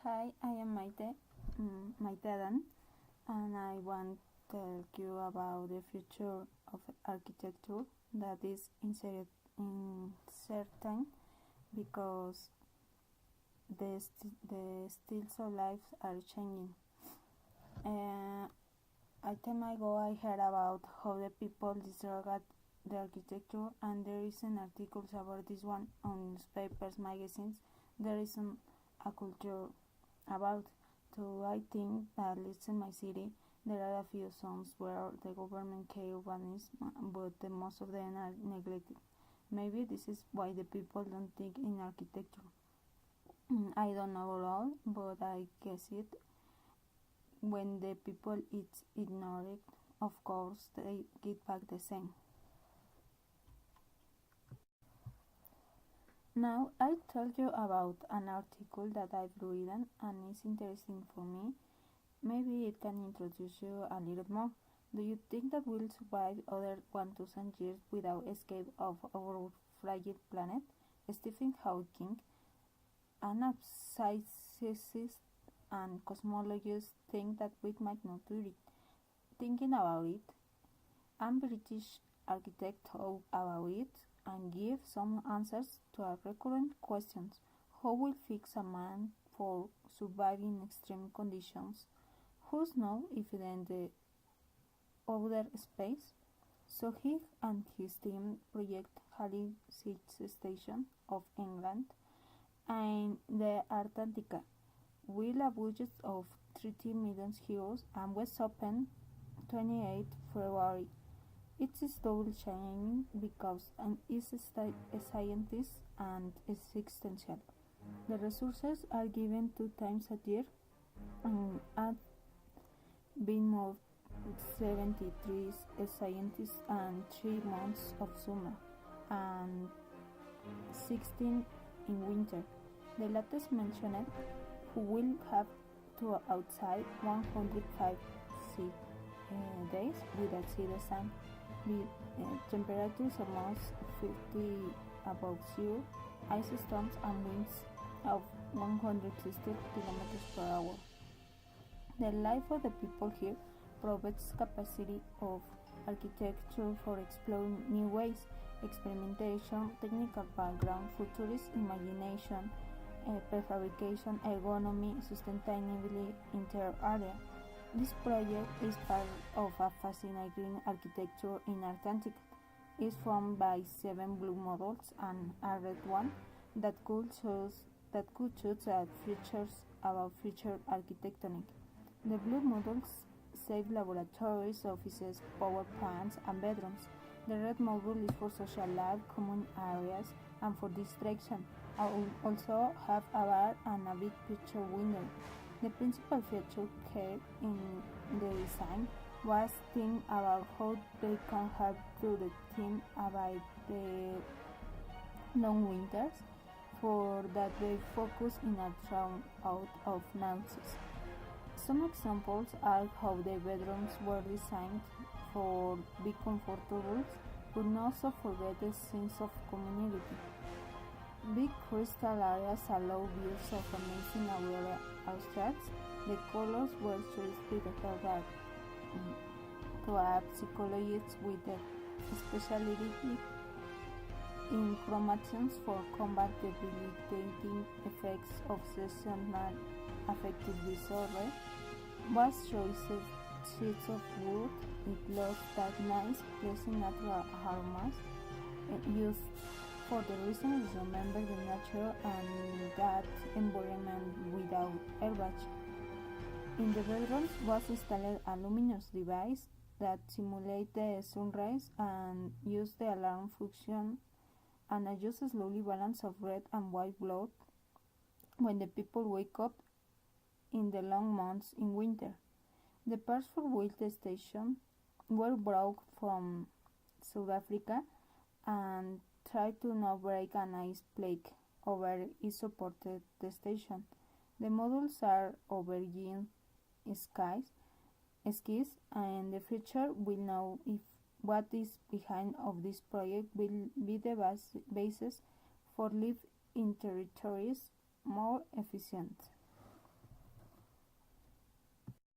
Hi, I am Maite Adan, and I want to tell you about the future of architecture that is uncertain because the styles of life are changing. A time ago, I heard about how the people disregard the architecture, and there is an articles about this one on newspapers, magazines. There is a culture about. So I think that at least in my city, there are a few zones where the government care urbanism, but the most of them are neglected. Maybe this is why the people don't think in architecture. I don't know at all, but I guess it. When the people ignore it, of course they get back the same. Now I tell you about an article that I've written and it's interesting for me. Maybe it can introduce you a little more. Do you think that we'll survive other 1000 years without escape of our fragile planet? Stephen Hawking, an physicist and cosmologist, think that we might not do it. Thinking about it, a British architect thought about it and gave some answers to our recurrent questions. How will fix a man for surviving extreme conditions? Who knows if in the outer space? So he and his team project Halley Station of England and the Antarctica with a budget of 30 million euros and was opened 28 February. It is double shining because it is a scientist and existential. The resources are given 2 times a year and have been moved 73 scientists and 3 months of summer and 16 in winter. The latest mentioned who will have to outside 105 days without see the sun. With temperatures almost 50 above zero, ice storms and winds of 160 kilometers per hour. The life of the people here provides capacity of architecture for exploring new ways, experimentation, technical background, futurist imagination, prefabrication, ergonomy, sustainability, inter area. This project is part of a fascinating architecture in Antarctica. It is formed by 7 blue models and a red one that could choose futures about future architectonic. The blue models save laboratories, offices, power plants, and bedrooms. The red model is for social life, common areas, and for distraction. I will also have a bar and a big picture window. The principal feature care in the design was think about how they can help to the team about the long winters, for that they focus in a drown out of noises. Some examples are how the bedrooms were designed for be comfortable, but also forget the sense of community. Big crystal areas allow views of amazing aurora auroras. The colors were chosen because to have psychologists with a specialty in chromatics for combat debilitating effects of seasonal affective disorder. Was choices sheets of wood. It lost that nice, pleasant natural aromas used for the reason is remember the nature and that environment without airbag. In the bedrooms was installed a luminous device that simulates the sun rays and use the alarm function and adjusts slowly balance of red and white blood when the people wake up in the long months in winter. The parts for which the station were brought from South Africa and tried to not break an ice plate over it supported the station. The models are over skis and the future will know if what is behind of this project will be the basis for life in territories more efficient.